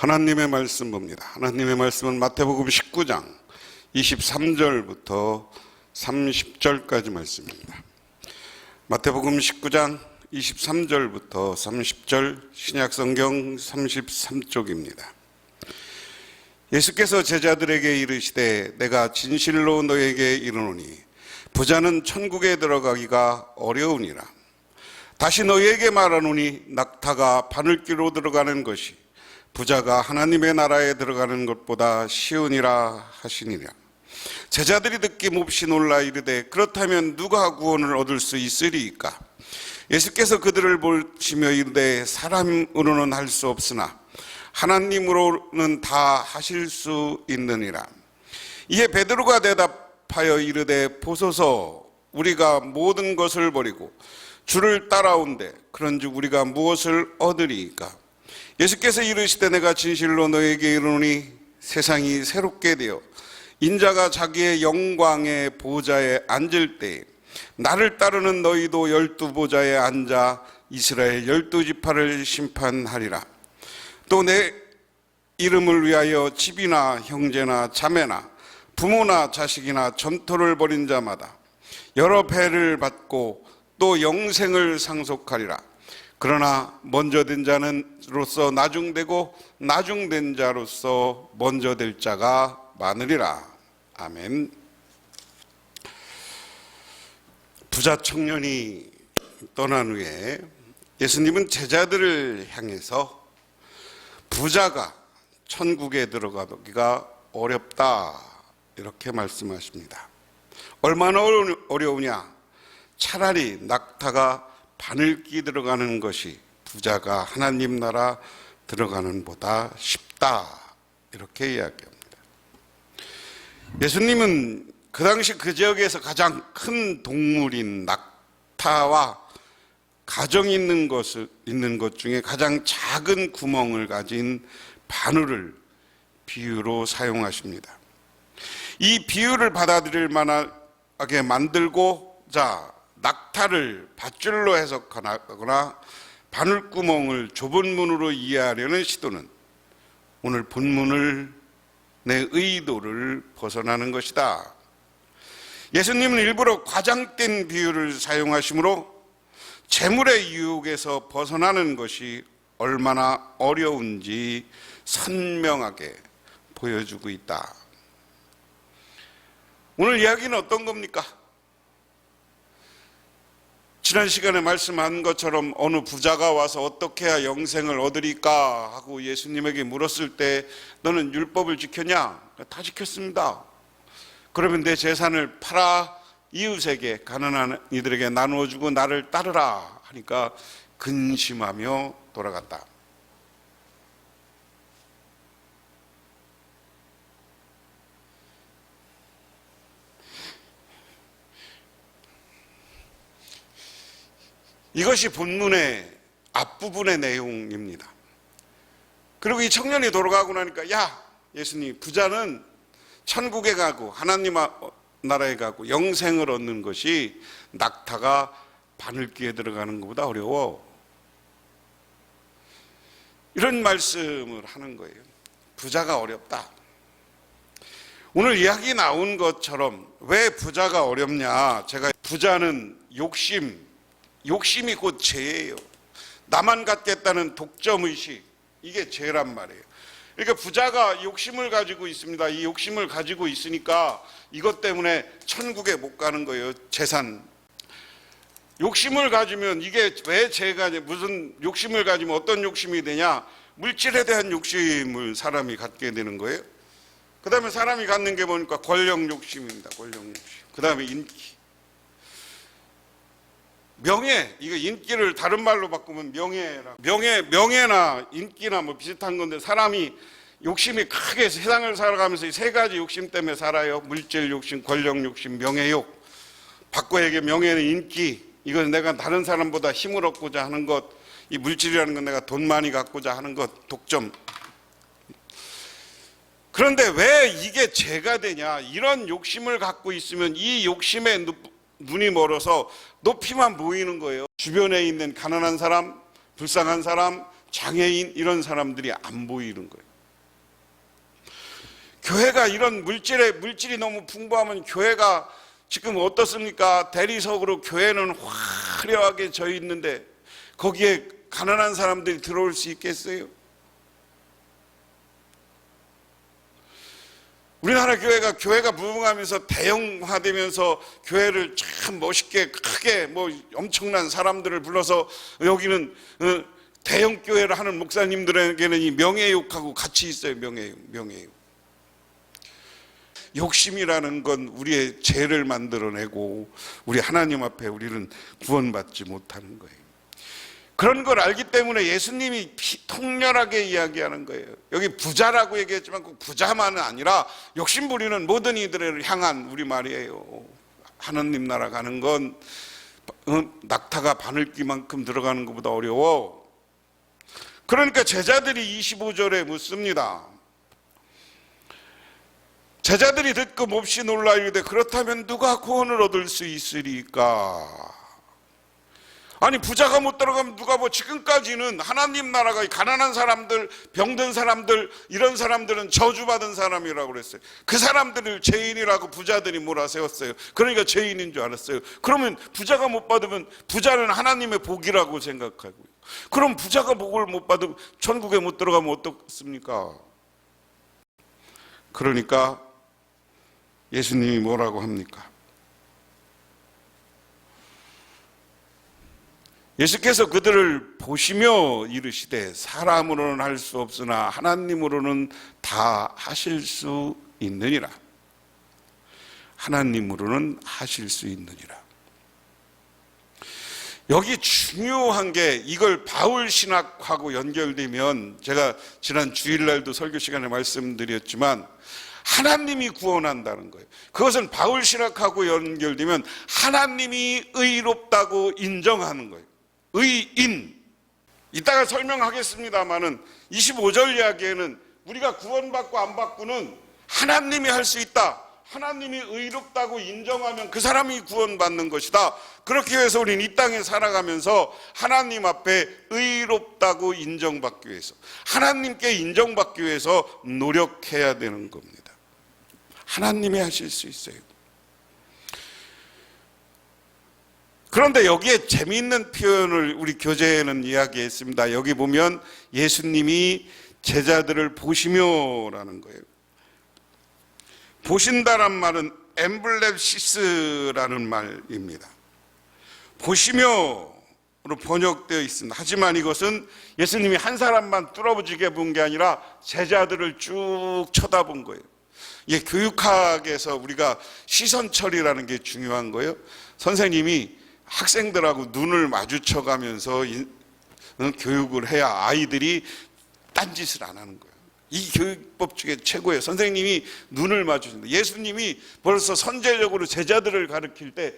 하나님의 말씀 봅니다. 하나님의 말씀은 마태복음 19장 23절부터 30절까지 말씀입니다. 마태복음 19장 23절부터 30절, 신약성경 33쪽입니다. 예수께서 제자들에게 이르시되 내가 진실로 너에게 이르노니 부자는 천국에 들어가기가 어려우니라. 다시 너희에게 말하노니 낙타가 바늘귀로 들어가는 것이 부자가 하나님의 나라에 들어가는 것보다 쉬우니라 하시니라. 제자들이 듣기 몹시 놀라 이르되 그렇다면 누가 구원을 얻을 수 있으리이까? 예수께서 그들을 보시며 이르되 사람으로는 할 수 없으나 하나님으로는 다 하실 수 있느니라. 이에 베드로가 대답하여 이르되 보소서, 우리가 모든 것을 버리고 주를 따라온대 그런즉 우리가 무엇을 얻으리이까? 예수께서 이르시되 내가 진실로 너에게 이르노니 세상이 새롭게 되어 인자가 자기의 영광의 보좌에 앉을 때에 나를 따르는 너희도 12보좌에 앉아 이스라엘 12지파를 심판하리라. 또 내 이름을 위하여 집이나 형제나 자매나 부모나 자식이나 전토를 벌인 자마다 여러 배를 받고 또 영생을 상속하리라. 그러나 먼저 된 자로서 나중되고 나중된 자로서 먼저 될 자가 많으리라. 아멘. 부자 청년이 떠난 후에 예수님은 제자들을 향해서 부자가 천국에 들어가기가 어렵다 이렇게 말씀하십니다. 얼마나 어려우냐? 차라리 낙타가 바늘귀 들어가는 것이 부자가 하나님 나라 들어가는 보다 쉽다 이렇게 이야기합니다. 예수님은 그 당시 그 지역에서 가장 큰 동물인 낙타와 가정이 있는 것 중에 가장 작은 구멍을 가진 바늘을 비유로 사용하십니다. 이 비유를 받아들일 만하게 만들고자 낙타를 밧줄로 해석하거나 바늘구멍을 좁은 문으로 이해하려는 시도는 오늘 본문을 내 의도를 벗어나는 것이다. 예수님은 일부러 과장된 비유를 사용하시므로 재물의 유혹에서 벗어나는 것이 얼마나 어려운지 선명하게 보여주고 있다. 오늘 이야기는 어떤 겁니까? 지난 시간에 말씀한 것처럼 어느 부자가 와서 어떻게 해야 영생을 얻으리까 하고 예수님에게 물었을 때 너는 율법을 지켰냐? 다 지켰습니다. 그러면 내 재산을 팔아 이웃에게 가난한 이들에게 나누어주고 나를 따르라 하니까 근심하며 돌아갔다. 이것이 본문의 앞부분의 내용입니다. 그리고 이 청년이 돌아가고 나니까 야 예수님, 부자는 천국에 가고 하나님 나라에 가고 영생을 얻는 것이 낙타가 바늘귀에 들어가는 것보다 어려워. 이런 말씀을 하는 거예요. 부자가 어렵다. 오늘 이야기 나온 것처럼 왜 부자가 어렵냐? 제가 부자는 욕심이 곧 죄예요. 나만 갖겠다는 독점의식, 이게 죄란 말이에요. 그러니까 부자가 욕심을 가지고 있습니다. 이 욕심을 가지고 있으니까 이것 때문에 천국에 못 가는 거예요. 재산. 욕심을 가지면 이게 왜 죄가, 무슨 욕심을 가지면 어떤 욕심이 되냐? 물질에 대한 욕심을 사람이 갖게 되는 거예요. 그 다음에 사람이 갖는 게 뭐니까 권력 욕심입니다. 권력 욕심. 그 다음에 인기. 명예, 이거 인기를 다른 말로 바꾸면 명예나 인기나 뭐 비슷한 건데 사람이 욕심이 크게 세상을 살아가면서 이 세 가지 욕심 때문에 살아요. 물질 욕심, 권력 욕심, 명예욕. 바꿔 얘기해 명예는 인기. 이건 내가 다른 사람보다 힘을 얻고자 하는 것. 이 물질이라는 건 내가 돈 많이 갖고자 하는 것, 독점. 그런데 왜 이게 죄가 되냐? 이런 욕심을 갖고 있으면 이 욕심에 눈이 멀어서 높이만 보이는 거예요. 주변에 있는 가난한 사람, 불쌍한 사람, 장애인 이런 사람들이 안 보이는 거예요. 교회가 이런 물질이 너무 풍부하면 교회가 지금 어떻습니까? 대리석으로 교회는 화려하게 져 있는데 거기에 가난한 사람들이 들어올 수 있겠어요? 우리나라 교회가 부흥하면서 대형화되면서 교회를 참 멋있게 크게 엄청난 사람들을 불러서 여기는 대형 교회를 하는 목사님들에게는 이 명예욕하고 같이 있어요. 명예욕. 욕심이라는 건 우리의 죄를 만들어내고 우리 하나님 앞에 우리는 구원받지 못하는 거예요. 그런 걸 알기 때문에 예수님이 통렬하게 이야기하는 거예요. 여기 부자라고 얘기했지만 꼭 부자만은 아니라 욕심 부리는 모든 이들을 향한 우리말이에요. 하느님 나라 가는 건 낙타가 바늘귀만큼 들어가는 것보다 어려워. 그러니까 제자들이 25절에 묻습니다. 제자들이 듣고 몹시 놀라 이르되 그렇다면 누가 구원을 얻을 수 있으리까? 아니 부자가 못 들어가면 누가 지금까지는 하나님 나라가 가난한 사람들, 병든 사람들, 이런 사람들은 저주받은 사람이라고 그랬어요. 그 사람들을 죄인이라고 부자들이 몰아세웠어요. 그러니까 죄인인 줄 알았어요. 그러면 부자가 못 받으면 부자는 하나님의 복이라고 생각하고요. 그럼 부자가 복을 못 받으면 천국에 못 들어가면 어떻습니까? 그러니까 예수님이 뭐라고 합니까? 예수께서 그들을 보시며 이르시되 사람으로는 할 수 없으나 하나님으로는 다 하실 수 있느니라. 하나님으로는 하실 수 있느니라. 여기 중요한 게 이걸 바울 신학하고 연결되면 제가 지난 주일날도 설교 시간에 말씀드렸지만 하나님이 구원한다는 거예요. 그것은 바울 신학하고 연결되면 하나님이 의롭다고 인정하는 거예요. 의인. 이따가 설명하겠습니다마는 25절 이야기에는 우리가 구원받고 안 받고는 하나님이 할 수 있다. 하나님이 의롭다고 인정하면 그 사람이 구원받는 것이다. 그렇게 해서 우리는 이 땅에 살아가면서 하나님 앞에 의롭다고 인정받기 위해서, 하나님께 인정받기 위해서 노력해야 되는 겁니다. 하나님이 하실 수 있어요. 그런데 여기에 재미있는 표현을 우리 교재에는 이야기했습니다. 여기 보면 예수님이 제자들을 보시며라는 거예요. 보신다란 말은 엠블레시스라는 말입니다. 보시며로 번역되어 있습니다. 하지만 이것은 예수님이 한 사람만 뚫어지게 본 게 아니라 제자들을 쭉 쳐다본 거예요. 이게 교육학에서 우리가 시선 처리라는 게 중요한 거예요. 선생님이 학생들하고 눈을 마주쳐가면서 교육을 해야 아이들이 딴짓을 안 하는 거예요. 이 교육법 중에 최고예요. 선생님이 눈을 마주친다. 예수님이 벌써 선제적으로 제자들을 가르칠 때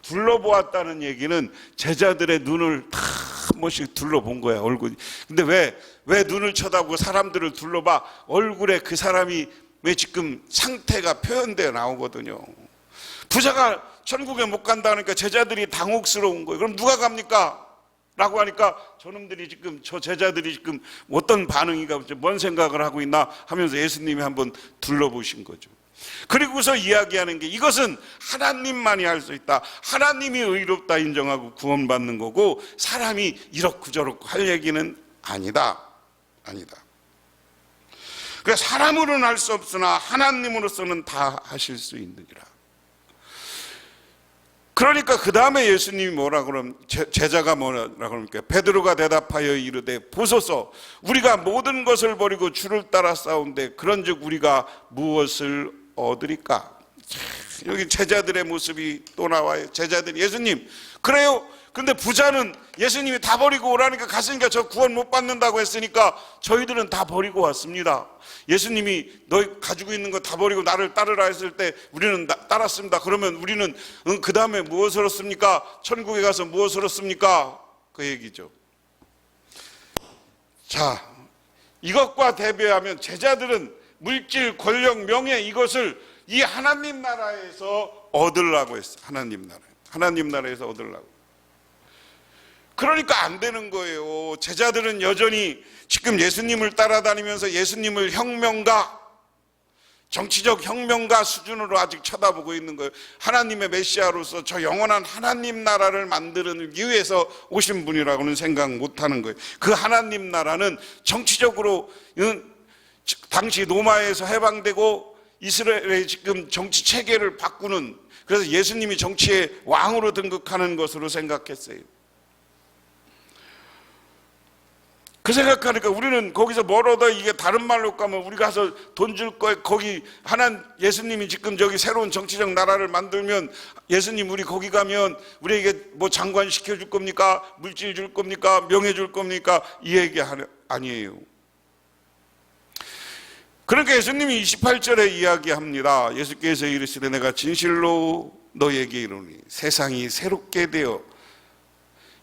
둘러보았다는 얘기는 제자들의 눈을 다 한 번씩 둘러본 거야, 얼굴이. 근데 왜 눈을 쳐다보고 사람들을 둘러봐? 얼굴에 그 사람이 왜 지금 상태가 표현되어 나오거든요. 부자가 천국에 못 간다니까 제자들이 당혹스러운 거예요. 그럼 누가 갑니까? 라고 하니까 저 제자들이 지금 어떤 반응인가, 뭔 생각을 하고 있나 하면서 예수님이 한번 둘러보신 거죠. 그리고서 이야기하는 게 이것은 하나님만이 할 수 있다. 하나님이 의롭다 인정하고 구원받는 거고 사람이 이렇고저렇고 할 얘기는 아니다. 그러니까 사람으로는 할 수 없으나 하나님으로서는 다 하실 수 있느니라. 그러니까 그 다음에 예수님이 뭐라 그러면 제자가 뭐라 그럽니까? 베드로가 대답하여 이르되 보소서 우리가 모든 것을 버리고 주를 따라 싸운데 그런즉 우리가 무엇을 얻으리까? 여기 제자들의 모습이 또 나와요. 제자들이 예수님 그래요? 근데 부자는 예수님이 다 버리고 오라니까 갔으니까 저 구원 못 받는다고 했으니까 저희들은 다 버리고 왔습니다. 예수님이 너희 가지고 있는 거 다 버리고 나를 따르라 했을 때 우리는 따랐습니다. 그러면 우리는 그 다음에 무엇을 얻습니까? 천국에 가서 무엇을 얻습니까? 그 얘기죠. 자, 이것과 대비하면 제자들은 물질, 권력, 명예 이것을 이 하나님 나라에서 얻으려고 했어요. 하나님 나라에서 얻으려고. 그러니까 안 되는 거예요. 제자들은 여전히 지금 예수님을 따라다니면서 예수님을 혁명가, 정치적 혁명가 수준으로 아직 쳐다보고 있는 거예요. 하나님의 메시아로서 저 영원한 하나님 나라를 만들기 위해서 오신 분이라고는 생각 못하는 거예요. 그 하나님 나라는 정치적으로 당시 로마에서 해방되고 이스라엘의 지금 정치 체계를 바꾸는, 그래서 예수님이 정치의 왕으로 등극하는 것으로 생각했어요. 그 생각하니까 우리는 거기서 뭘 얻어? 이게 다른 말로 가면 우리 가서 돈 줄 거에 거기 예수님이 지금 저기 새로운 정치적 나라를 만들면 예수님 우리 거기 가면 우리에게 뭐 장관 시켜줄 겁니까? 물질 줄 겁니까? 명예 줄 겁니까? 이 얘기 아니에요. 그러니까 예수님이 28절에 이야기합니다. 예수께서 이르시되 내가 진실로 너에게 이르노니 세상이 새롭게 되어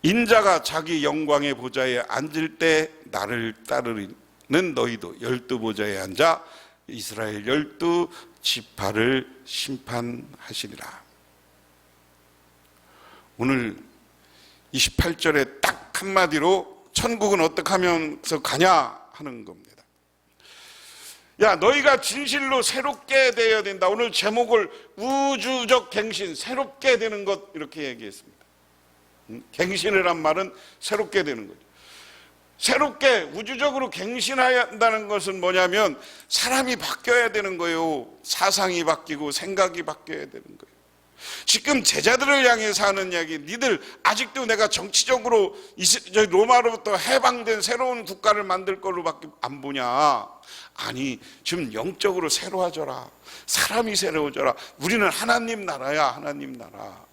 인자가 자기 영광의 보좌에 앉을 때 나를 따르는 너희도 12보좌에 앉아 이스라엘 12지파를 심판하시리라. 오늘 28절에 딱 한마디로 천국은 어떻게 하면서 가냐 하는 겁니다. 야, 너희가 진실로 새롭게 되어야 된다. 오늘 제목을 우주적 갱신, 새롭게 되는 것 이렇게 얘기했습니다. 갱신이란 말은 새롭게 되는 거죠. 새롭게 우주적으로 갱신해야 한다는 것은 뭐냐면 사람이 바뀌어야 되는 거예요. 사상이 바뀌고 생각이 바뀌어야 되는 거예요. 지금 제자들을 향해서 하는 이야기, 니들 아직도 내가 정치적으로 로마로부터 해방된 새로운 국가를 만들 걸로밖에 안 보냐. 아니, 지금 영적으로 새로워져라. 사람이 새로워져라. 우리는 하나님 나라야, 하나님 나라.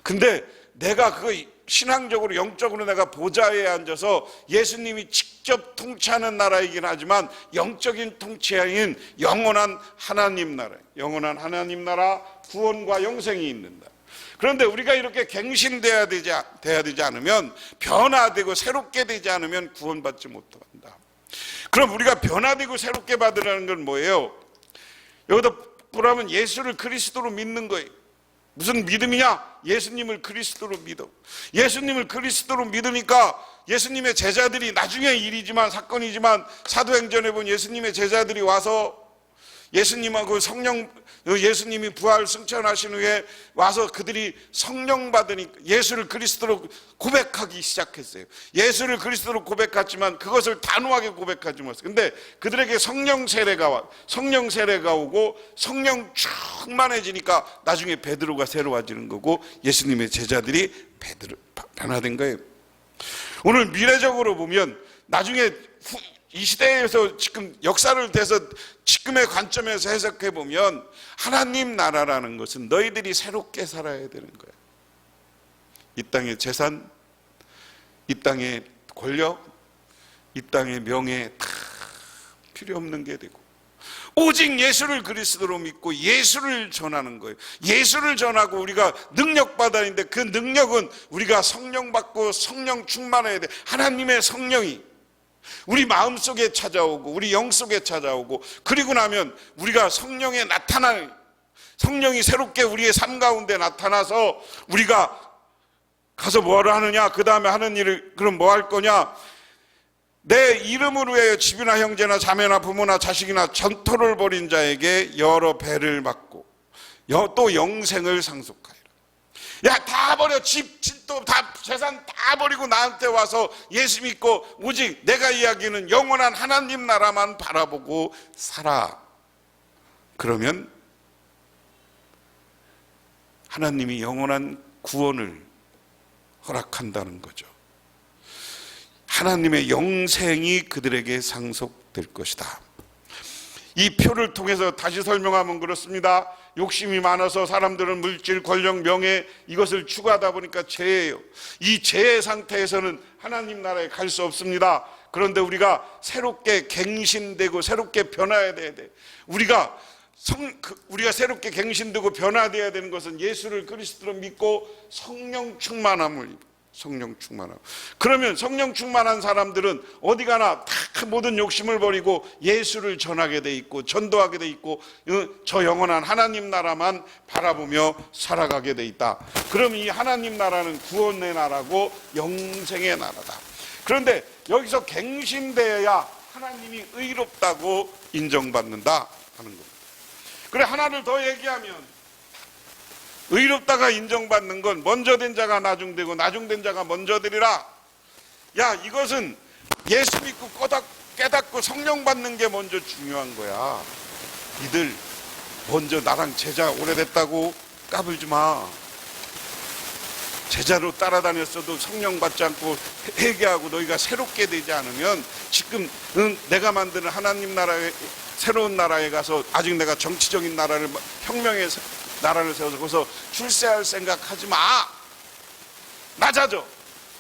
근데 내가 그거 신앙적으로 영적으로 내가 보좌에 앉아서 예수님이 직접 통치하는 나라이긴 하지만 영적인 통치인 영원한 하나님 나라, 영원한 하나님 나라, 구원과 영생이 있는다. 그런데 우리가 이렇게 갱신돼야 되지 않으면, 변화되고 새롭게 되지 않으면 구원받지 못한다. 그럼 우리가 변화되고 새롭게 받으라는 건 뭐예요? 여기다 보라면 예수를 그리스도로 믿는 거예요. 무슨 믿음이냐? 예수님을 그리스도로 믿어. 예수님을 그리스도로 믿으니까 예수님의 제자들이, 나중에 일이지만 사건이지만 사도행전에 보면 예수님의 제자들이 와서 예수님하고 예수님이 부활 승천하신 후에 와서 그들이 성령 받으니까 예수를 그리스도로 고백하기 시작했어요. 예수를 그리스도로 고백했지만 그것을 단호하게 고백하지 못했어요. 근데 그들에게 성령 세례가 오고 성령 충만해지니까 나중에 베드로가 새로워지는 거고 예수님의 제자들이 변화된 거예요. 오늘 미래적으로 보면 나중에 이 시대에서 지금 역사를 대해서 지금의 관점에서 해석해 보면 하나님 나라라는 것은 너희들이 새롭게 살아야 되는 거예요. 이 땅의 재산, 이 땅의 권력, 이 땅의 명예 다 필요 없는 게 되고 오직 예수를 그리스도로 믿고 예수를 전하는 거예요. 예수를 전하고 우리가 능력 받아야 하는데 그 능력은 우리가 성령 받고 성령 충만해야 돼. 하나님의 성령이 우리 마음속에 찾아오고 우리 영속에 찾아오고, 그리고 나면 우리가 성령이 새롭게 우리의 삶 가운데 나타나서 우리가 가서 뭐를 하느냐, 그 다음에 하는 일을 그럼 뭐 할 거냐, 내 이름으로 해 집이나 형제나 자매나 부모나 자식이나 전토를 벌인 자에게 여러 배를 받고 또 영생을 상속하리라. 야, 다 버려. 집도 다 재산 다 버리고 나한테 와서 예수 믿고 오직 내가 이야기는 영원한 하나님 나라만 바라보고 살아. 그러면 하나님이 영원한 구원을 허락한다는 거죠. 하나님의 영생이 그들에게 상속될 것이다. 이 표를 통해서 다시 설명하면 그렇습니다. 욕심이 많아서 사람들은 물질, 권력, 명예 이것을 추구하다 보니까 죄예요. 이 죄의 상태에서는 하나님 나라에 갈 수 없습니다. 그런데 우리가 새롭게 갱신되고 새롭게 변화해야 돼. 우리가 새롭게 갱신되고 변화되어야 되는 것은 예수를 그리스도로 믿고 성령 충만함을 입어. 성령 충만함. 그러면 성령 충만한 사람들은 어디 가나 다 모든 욕심을 버리고 예수를 전하게 돼 있고 전도하게 돼 있고 저 영원한 하나님 나라만 바라보며 살아가게 돼 있다. 그럼 이 하나님 나라는 구원의 나라고 영생의 나라다. 그런데 여기서 갱신되어야 하나님이 의롭다고 인정받는다 하는 겁니다. 그래, 하나를 더 얘기하면 의롭다가 인정받는 건 먼저 된 자가 나중되고 나중된 자가 먼저 되리라. 야, 이것은 예수 믿고 깨닫고 성령 받는 게 먼저 중요한 거야. 니들 먼저 나랑 제자 오래됐다고 까불지 마. 제자로 따라다녔어도 성령 받지 않고 회개하고 너희가 새롭게 되지 않으면 지금 내가 만드는 하나님 나라의 새로운 나라에 가서 아직 내가 정치적인 나라를 혁명의 나라를 세워서 거기서 출세할 생각하지 마. 낮아져.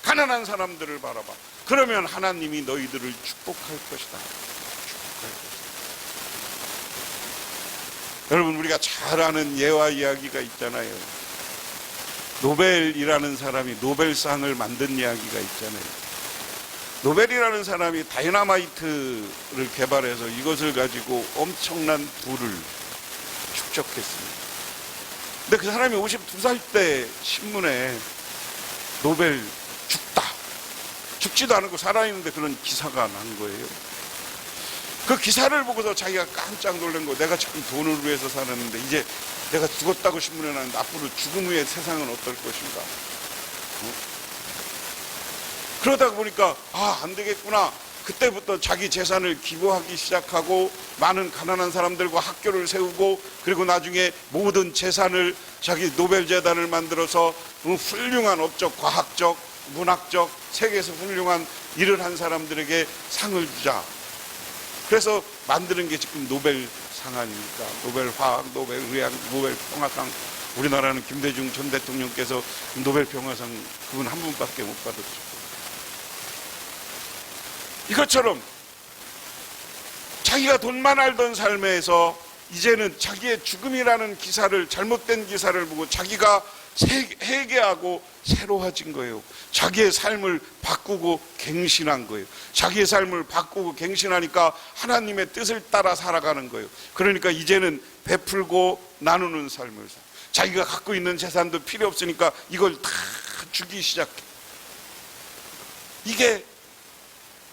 가난한 사람들을 바라봐. 그러면 하나님이 너희들을 축복할 것이다. 축복할 것이다. 여러분, 우리가 잘 아는 예화 이야기가 있잖아요. 노벨이라는 사람이 노벨상을 만든 이야기가 있잖아요. 노벨이라는 사람이 다이너마이트를 개발해서 이것을 가지고 엄청난 부를 축적했습니다. 근데 그 사람이 52살 때 신문에 노벨 죽다, 죽지도 않고 살아있는데 그런 기사가 난 거예요. 그 기사를 보고서 자기가 깜짝 놀란 거, 내가 지금 돈을 위해서 살았는데 이제 내가 죽었다고 신문에 나는데 앞으로 죽음 후의 세상은 어떨 것인가. 그러다 보니까 안 되겠구나. 그때부터 자기 재산을 기부하기 시작하고 많은 가난한 사람들과 학교를 세우고, 그리고 나중에 모든 재산을 자기 노벨재단을 만들어서 훌륭한 업적, 과학적, 문학적, 세계에서 훌륭한 일을 한 사람들에게 상을 주자. 그래서 만드는 게 지금 노벨상 아닙니까? 노벨 화학, 노벨 의학, 노벨 평화상. 우리나라는 김대중 전 대통령께서 노벨 평화상 그분 한 분밖에 못 받았죠. 이것처럼 자기가 돈만 알던 삶에서 이제는 자기의 죽음이라는 기사를, 잘못된 기사를 보고 자기가 회개하고 새로워진 거예요. 자기의 삶을 바꾸고 갱신한 거예요. 자기의 삶을 바꾸고 갱신하니까 하나님의 뜻을 따라 살아가는 거예요. 그러니까 이제는 베풀고 나누는 삶을 살. 자기가 갖고 있는 재산도 필요 없으니까 이걸 다 주기 시작해. 이게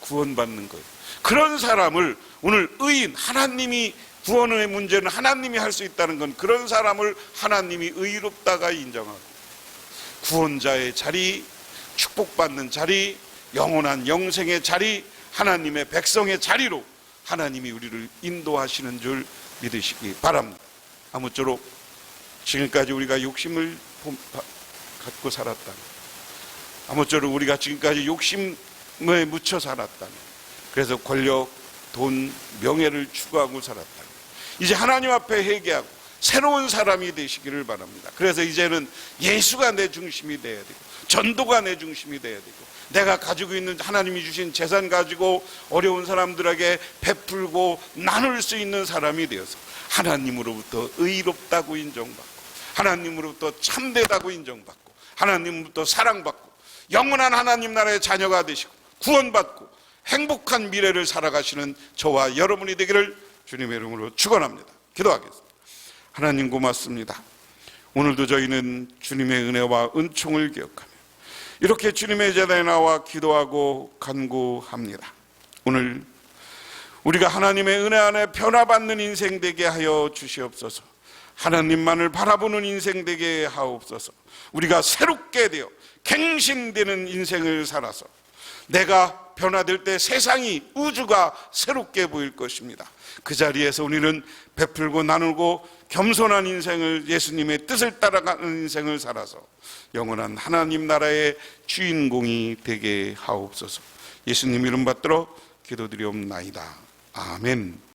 구원받는 거예요. 그런 사람을 오늘 의인, 하나님이 구원의 문제는 하나님이 할 수 있다는 건 그런 사람을 하나님이 의롭다가 인정하고 구원자의 자리, 축복받는 자리, 영원한 영생의 자리, 하나님의 백성의 자리로 하나님이 우리를 인도하시는 줄 믿으시기 바랍니다. 아무쪼록 지금까지 우리가 욕심을 갖고 살았다면, 아무쪼록 우리가 지금까지 욕심에 묻혀 살았다면, 그래서 권력, 돈, 명예를 추구하고 살았다면 이제 하나님 앞에 회개하고 새로운 사람이 되시기를 바랍니다. 그래서 이제는 예수가 내 중심이 돼야 되고, 전도가 내 중심이 돼야 되고, 내가 가지고 있는 하나님이 주신 재산 가지고 어려운 사람들에게 베풀고 나눌 수 있는 사람이 되어서 하나님으로부터 의롭다고 인정받고, 하나님으로부터 참되다고 인정받고, 하나님으로부터 사랑받고 영원한 하나님 나라의 자녀가 되시고 구원받고 행복한 미래를 살아가시는 저와 여러분이 되기를 주님의 이름으로 축원합니다. 기도하겠습니다. 하나님 고맙습니다. 오늘도 저희는 주님의 은혜와 은총을 기억하며 이렇게 주님의 제단에 나와 기도하고 간구합니다. 오늘 우리가 하나님의 은혜 안에 변화받는 인생 되게 하여 주시옵소서. 하나님만을 바라보는 인생 되게 하옵소서. 우리가 새롭게 되어 갱신되는 인생을 살아서 내가 변화될 때 세상이, 우주가 새롭게 보일 것입니다. 그 자리에서 우리는 베풀고 나누고 겸손한 인생을, 예수님의 뜻을 따라가는 인생을 살아서 영원한 하나님 나라의 주인공이 되게 하옵소서. 예수님 이름 받들어 기도드리옵나이다. 아멘.